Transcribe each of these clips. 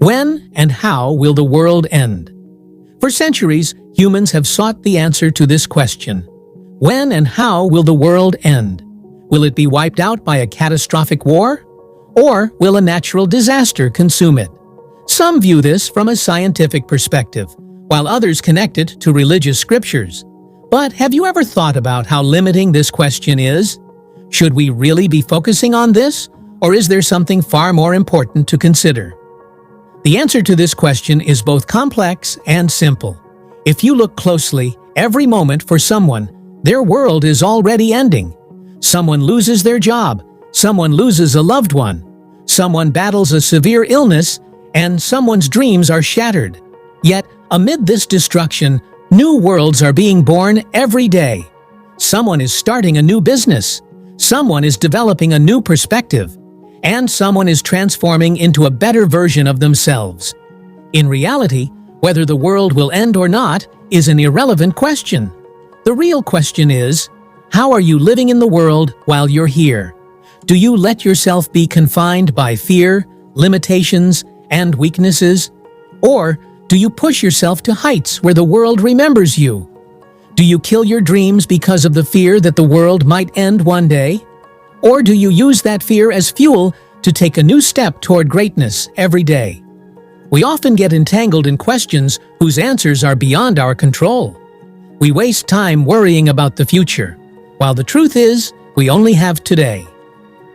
When and how will the world end? For centuries, humans have sought the answer to this question. When and how will the world end? Will it be wiped out by a catastrophic war? Or will a natural disaster consume it? Some view this from a scientific perspective, while others connect it to religious scriptures. But have you ever thought about how limiting this question is? Should we really be focusing on this, or is there something far more important to consider? The answer to this question is both complex and simple. If you look closely, every moment for someone, their world is already ending. Someone loses their job, someone loses a loved one, someone battles a severe illness, and someone's dreams are shattered. Yet, amid this destruction, new worlds are being born every day. Someone is starting a new business, someone is developing a new perspective, and someone is transforming into a better version of themselves. In reality, whether the world will end or not is an irrelevant question. The real question is, how are you living in the world while you're here? Do you let yourself be confined by fear, limitations, and weaknesses? Or do you push yourself to heights where the world remembers you? Do you kill your dreams because of the fear that the world might end one day? Or do you use that fear as fuel to take a new step toward greatness every day? We often get entangled in questions whose answers are beyond our control. We waste time worrying about the future, while the truth is, we only have today.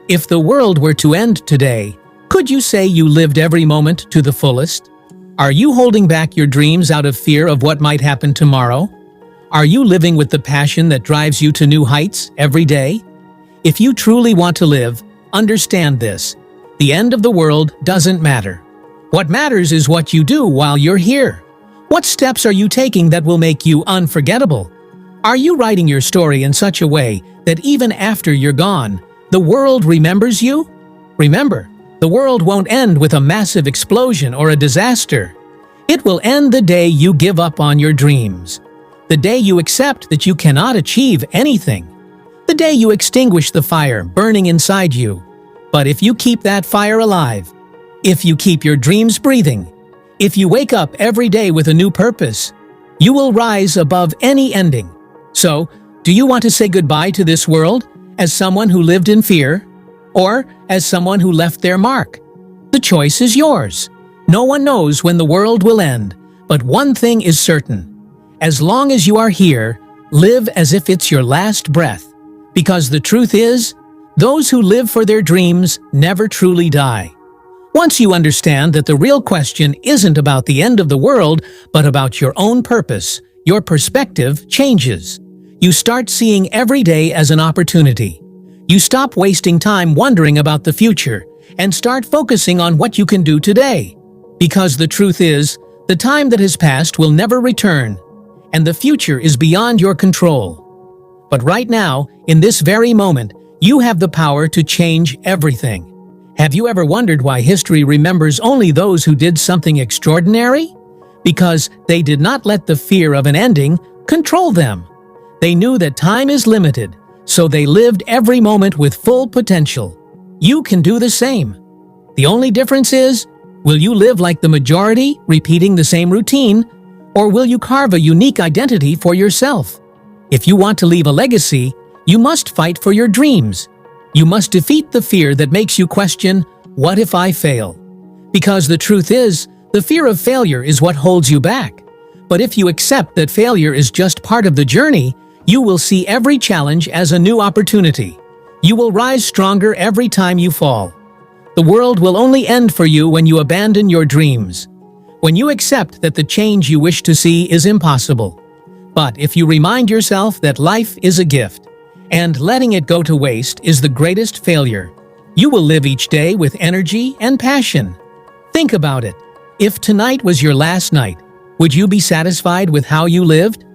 If the world were to end today, could you say you lived every moment to the fullest? Are you holding back your dreams out of fear of what might happen tomorrow? Are you living with the passion that drives you to new heights every day? If you truly want to live, understand this. The end of the world doesn't matter. What matters is what you do while you're here. What steps are you taking that will make you unforgettable? Are you writing your story in such a way that even after you're gone, the world remembers you? Remember, the world won't end with a massive explosion or a disaster. It will end the day you give up on your dreams. The day you accept that you cannot achieve anything. The day you extinguish the fire burning inside you. But if you keep that fire alive, if you keep your dreams breathing, if you wake up every day with a new purpose, you will rise above any ending. So, do you want to say goodbye to this world as someone who lived in fear, or as someone who left their mark? The choice is yours. No one knows when the world will end, but one thing is certain. As long as you are here, live as if it's your last breath. Because the truth is, those who live for their dreams never truly die. Once you understand that the real question isn't about the end of the world, but about your own purpose, your perspective changes. You start seeing every day as an opportunity. You stop wasting time wondering about the future and start focusing on what you can do today. Because the truth is, the time that has passed will never return, and the future is beyond your control. But right now, in this very moment, you have the power to change everything. Have you ever wondered why history remembers only those who did something extraordinary? Because they did not let the fear of an ending control them. They knew that time is limited, so they lived every moment with full potential. You can do the same. The only difference is, will you live like the majority, repeating the same routine, or will you carve a unique identity for yourself? If you want to leave a legacy, you must fight for your dreams. You must defeat the fear that makes you question, what if I fail? Because the truth is, the fear of failure is what holds you back. But if you accept that failure is just part of the journey, you will see every challenge as a new opportunity. You will rise stronger every time you fall. The world will only end for you when you abandon your dreams. When you accept that the change you wish to see is impossible. But if you remind yourself that life is a gift, and letting it go to waste is the greatest failure, you will live each day with energy and passion. Think about it. If tonight was your last night, would you be satisfied with how you lived?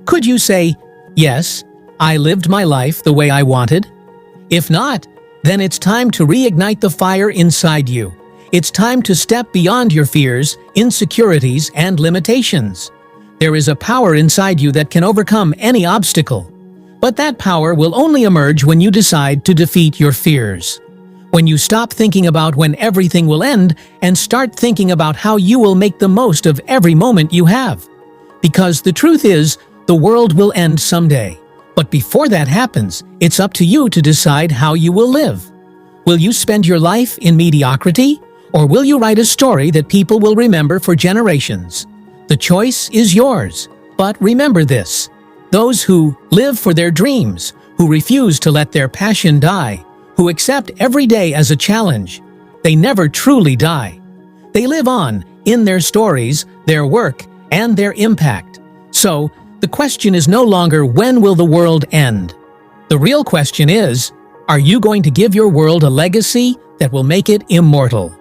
Could you say, yes, I lived my life the way I wanted? If not, then it's time to reignite the fire inside you. It's time to step beyond your fears, insecurities, and limitations. There is a power inside you that can overcome any obstacle. But that power will only emerge when you decide to defeat your fears. When you stop thinking about when everything will end and start thinking about how you will make the most of every moment you have. Because the truth is, the world will end someday. But before that happens, it's up to you to decide how you will live. Will you spend your life in mediocrity? Or will you write a story that people will remember for generations? The choice is yours. But remember this: those who live for their dreams, who refuse to let their passion die, who accept every day as a challenge, they never truly die. They live on in their stories, their work, and their impact. So, the question is no longer when will the world end? The real question is, are you going to give your world a legacy that will make it immortal?